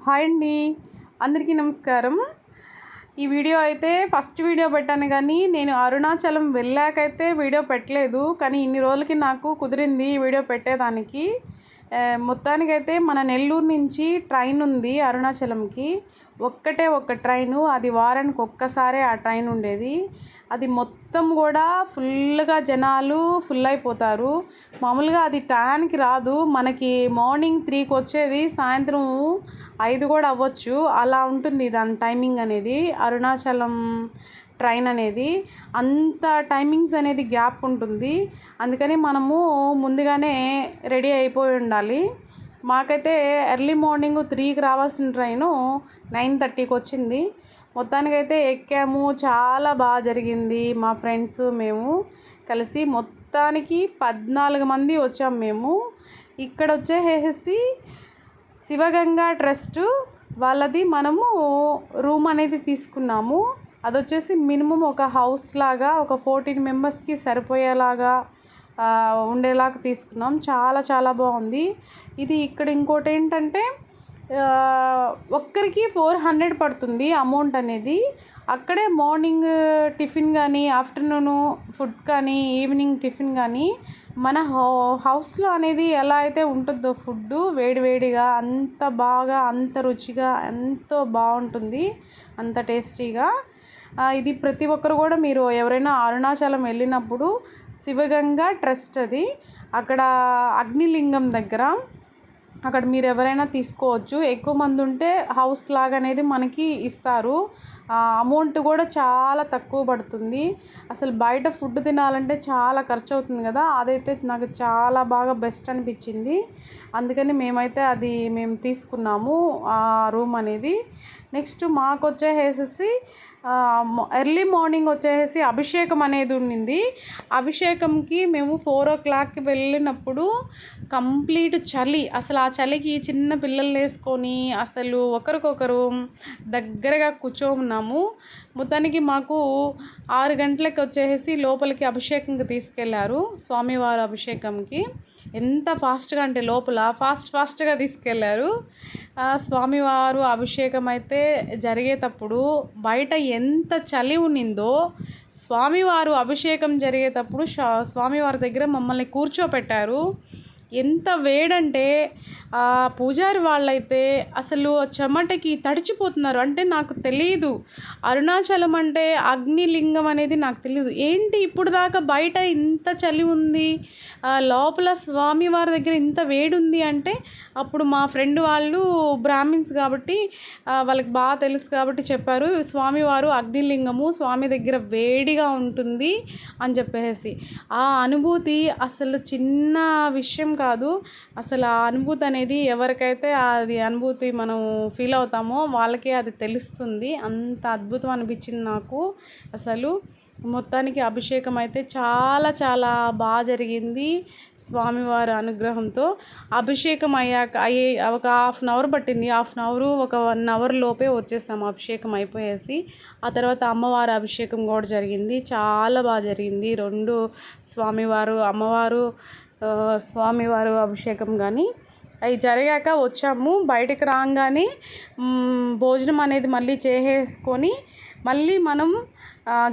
Hi అండి, అందరికీ నమస్కారం. ఈ వీడియో అయితే ఫస్ట్ వీడియో పెట్టాను, కానీ నేను అరుణాచలం వెళ్ళాకైతే వీడియో పెట్టలేదు. కానీ ఇన్ని రోజులకి నాకు కుదిరింది ఈ వీడియో పెట్టేదానికి. మొత్తానికైతే మన నెల్లూరు నుంచి ట్రైన్ ఉంది అరుణాచలంకి. ఒక్క ట్రైను, అది వారానికి ఒక్కసారే ఆ ట్రైన్ ఉండేది. అది మొత్తం కూడా ఫుల్గా జనాలు ఫుల్ అయిపోతారు. మామూలుగా అది టైంకి రాదు, మనకి మార్నింగ్ 3కి వచ్చేది సాయంత్రం 5 కూడా అవ్వచ్చు, అలా ఉంటుంది దాని టైమింగ్ అనేది. అరుణాచలం ట్రైన్ అనేది అంత టైమింగ్స్ అనేది గ్యాప్ ఉంటుంది. అందుకని మనము ముందుగానే రెడీ అయిపోయి ఉండాలి. మాకైతే ఎర్లీ మార్నింగ్ 3కి రావాల్సిన ట్రైను 9:30కి వచ్చింది. మొత్తానికైతే ఎక్కాము, చాలా బాగా జరిగింది. మా ఫ్రెండ్స్ మేము కలిసి మొత్తానికి 14 మంది వచ్చాము మేము. ఇక్కడ వచ్చేసి శివగంగా ట్రస్ట్ వాళ్ళది మనము రూమ్ అనేది తీసుకున్నాము. అది వచ్చేసి మినిమం ఒక హౌస్ లాగా ఒక 14 మెంబర్స్కి సరిపోయేలాగా ఉండేలాగా తీసుకున్నాం. చాలా చాలా బాగుంది ఇది. ఇక్కడ ఇంకోటి ఏంటంటే ఒక్కరికి 400 పడుతుంది అమౌంట్ అనేది. అక్కడే మార్నింగ్ టిఫిన్ కానీ, ఆఫ్టర్నూను ఫుడ్ కానీ, ఈవినింగ్ టిఫిన్ కానీ మన హౌస్లో అనేది ఎలా అయితే ఉంటుందో ఫుడ్ వేడివేడిగా అంత బాగా, అంత రుచిగా, ఎంతో బాగుంటుంది, అంత టేస్టీగా. ఇది ప్రతి ఒక్కరు కూడా, మీరు ఎవరైనా అరుణాచలం వెళ్ళినప్పుడు శివగంగా ట్రస్ట్ అది అక్కడ అగ్నిలింగం దగ్గర, అక్కడ మీరు ఎవరైనా తీసుకోవచ్చు. ఎక్కువ మంది ఉంటే హౌస్ లాగా అనేది మనకి ఇస్తారు. అమౌంట్ కూడా చాలా తక్కువ పడుతుంది. అసలు బయట ఫుడ్ తినాలంటే చాలా ఖర్చు అవుతుంది కదా, అదైతే నాకు చాలా బాగా బెస్ట్ అనిపించింది. అందుకని మేము తీసుకున్నాము ఆ రూమ్ అనేది. నెక్స్ట్ మాకు వచ్చేసి ఎర్లీ మార్నింగ్ వచ్చేసి అభిషేకం అనేది ఉండింది. అభిషేకంకి మేము 4 o'clockకి వెళ్ళినప్పుడు కంప్లీట్ చలి. అసలు ఆ చలికి చిన్న పిల్లలు వేసుకొని అసలు ఒకరికొకరు దగ్గరగా కూర్చోన్నాము. మొత్తానికి మాకు 6 గంటలకి వచ్చేసి లోపలికి అభిషేకంకి తీసుకెళ్లారు. స్వామివారి అభిషేకంకి ఎంత ఫాస్ట్గా అంటే లోపల ఫాస్ట్గా తీసుకెళ్లారు. స్వామివారు అభిషేకం అయితే జరిగేటప్పుడు బయట ఎంత చలి ఉన్నిందో, స్వామివారు అభిషేకం జరిగేటప్పుడు స్వామివారి దగ్గర మమ్మల్ని కూర్చోపెట్టారు. ఎంత వేడంటే పూజారి వాళ్ళైతే అసలు చెమటకి తడిచిపోతున్నారు. అంటే నాకు తెలియదు అరుణాచలం అంటే అగ్నిలింగం అనేది నాకు తెలియదు. ఏంటి ఇప్పుడు దాకా బయట ఇంత చలి ఉంది, లోపల స్వామివారి దగ్గర ఇంత వేడి ఉంది అంటే, అప్పుడు మా ఫ్రెండ్ వాళ్ళు బ్రాహ్మిన్స్ కాబట్టి వాళ్ళకి బాగా తెలుసు కాబట్టి చెప్పారు, స్వామివారు అగ్నిలింగము, స్వామి దగ్గర వేడిగా ఉంటుంది అని చెప్పేసి. ఆ అనుభూతి అసలు చిన్న విషయం కాదు. అసలు ఆ అనుభూతి అనేది ఎవరికైతే అది అనుభూతి మనం ఫీల్ అవుతామో వాళ్ళకే అది తెలుస్తుంది. అంత అద్భుతం అనిపించింది నాకు. అసలు మొత్తానికి అభిషేకం అయితే చాలా చాలా బాగా జరిగింది స్వామివారి అనుగ్రహంతో. అభిషేకం అయ్యే ఒక 1/2 hour పట్టింది. 1/2 hour ఒక 1 hour లోపే వచ్చేసాము అభిషేకం అయిపోయేసి. ఆ తర్వాత అమ్మవారి అభిషేకం కూడా జరిగింది, చాలా బాగా జరిగింది. 2 స్వామివారు అభిషేకం కానీ అవి జరిగాక వచ్చాము. బయటకు రాగానే భోజనం అనేది మళ్ళీ చేసేసుకొని మళ్ళీ మనం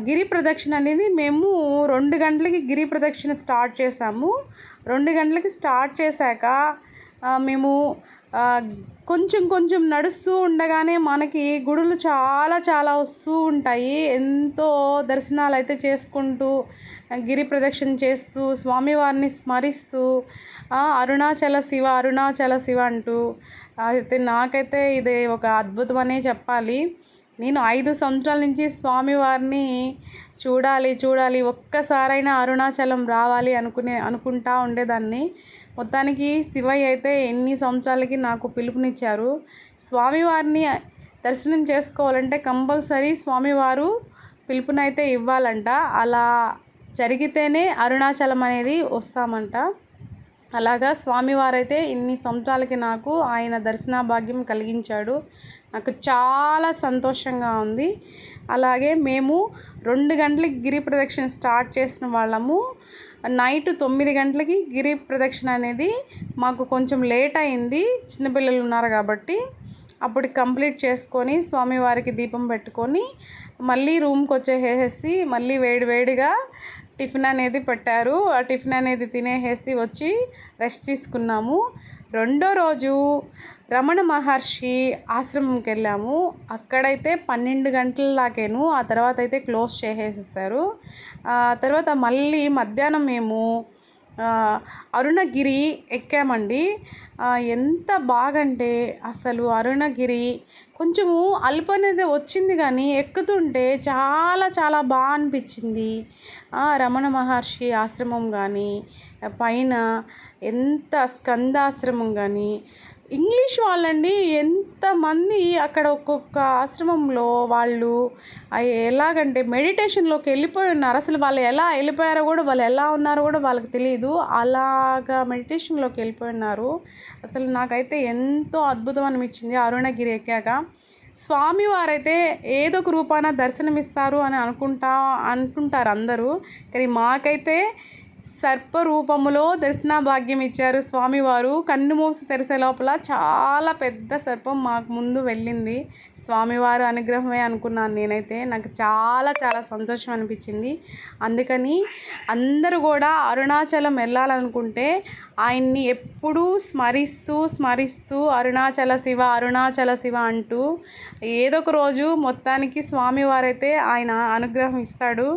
గిరి ప్రదక్షిణ అనేది మేము 2 గంటలకి గిరి ప్రదక్షిణ స్టార్ట్ చేసాము. 2 గంటలకి స్టార్ట్ చేశాక మేము కొంచెం నడుస్తూ ఉండగానే మనకి గుడులు చాలా చాలా వస్తూ ఉంటాయి. ఎంతో దర్శనాలు అయితే చేసుకుంటూ గిరి ప్రదక్షిణ చేస్తూ స్వామివారిని స్మరిస్తూ అరుణాచల శివ అంటూ అయితే నాకైతే ఇది ఒక అద్భుతం అనే చెప్పాలి. నేను 5 సంవత్సరాల నుంచి స్వామివారిని చూడాలి, ఒక్కసారైనా అరుణాచలం రావాలి అనుకుంటా ఉండేదాన్ని. మొత్తానికి శివయ్య అయితే ఎన్ని సంవత్సరాలకి నాకు పిలుపునిచ్చారు. స్వామివారిని దర్శనం చేసుకోవాలంటే కంపల్సరీ స్వామివారు పిలుపునైతే ఇవ్వాలంట. అలా జరిగితేనే అరుణాచలం అనేది వస్తామంట. అలాగా స్వామివారైతే ఇన్ని సంవత్సరాలకి నాకు ఆయన దర్శన భాగ్యం కలిగించాడు. నాకు చాలా సంతోషంగా ఉంది. అలాగే మేము 2 గంటలకి గిరి ప్రదక్షిణ స్టార్ట్ చేసిన వాళ్ళము. నైట్ 9 గంటలకి గిరి ప్రదక్షిణ అనేది మాకు కొంచెం లేట్ అయింది, చిన్నపిల్లలు ఉన్నారు కాబట్టి. అప్పుడు కంప్లీట్ చేసుకొని స్వామివారికి దీపం పెట్టుకొని మళ్ళీ రూమ్కి వచ్చేసేసి మళ్ళీ వేడివేడిగా టిఫిన్ అనేది పెట్టారు. ఆ టిఫిన్ అనేది తినేసి వచ్చి రెస్ట్ తీసుకున్నాము. రెండో రోజు రమణ మహర్షి ఆశ్రమంకి వెళ్ళాము. అక్కడైతే 12 గంటల దాకేను. ఆ తర్వాత అయితే క్లోజ్ చేసేసారు. తర్వాత మళ్ళీ మధ్యాహ్నం మేము అరుణగిరి ఎక్కామండి. ఎంత బాగంటే అసలు అరుణగిరి కొంచెము అలుపు అనేది వచ్చింది, కానీ ఎక్కుతుంటే చాలా చాలా బాగా అనిపించింది. రమణ మహర్షి ఆశ్రమం కానీ, పైన ఎంత స్కందాశ్రమం కానీ, ఇంగ్లీష్ వాళ్ళండి ఎంతమంది అక్కడ ఒక్కొక్క ఆశ్రమంలో వాళ్ళు ఎలాగంటే మెడిటేషన్లోకి వెళ్ళిపోయి ఉన్నారు. అసలు వాళ్ళు ఎలా వెళ్ళిపోయారో కూడా, వాళ్ళు ఎలా ఉన్నారో కూడా వాళ్ళకి తెలియదు. అలాగా మెడిటేషన్లోకి వెళ్ళిపోయి ఉన్నారు. అసలు నాకైతే ఎంతో అద్భుతం అనిపించింది అరుణగిరి ఎక్కాక. స్వామివారైతే ఏదో ఒక రూపాన దర్శనమిస్తారు అని అనుకుంటారు అందరూ, కానీ మాకైతే సర్ప రూపములో దర్శన భాగ్యం ఇచ్చారు స్వామివారు. కన్ను మూసి తెరిసే లోపల చాలా పెద్ద సర్పం మాకు ముందు వెళ్ళింది. స్వామివారు అనుగ్రహమే అనుకున్నాను నేనైతే. నాకు చాలా చాలా సంతోషం అనిపించింది. అందుకని అందరూ కూడా అరుణాచలం వెళ్ళాలనుకుంటే ఆయన్ని ఎప్పుడూ స్మరిస్తూ అరుణాచల శివ అంటూ ఏదో ఒక రోజు మొత్తానికి స్వామివారైతే ఆయన అనుగ్రహం ఇస్తాడు.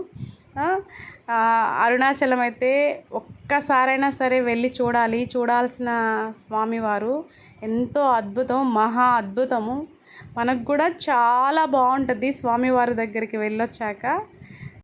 అరుణాచలం అయితే ఒక్కసారైనా సరే వెళ్ళి చూడాల్సిన స్వామివారు ఎంతో అద్భుతం, మహా అద్భుతము. మనకు కూడా చాలా బాగుంటుంది స్వామివారి దగ్గరికి వెళ్ళొచ్చాక.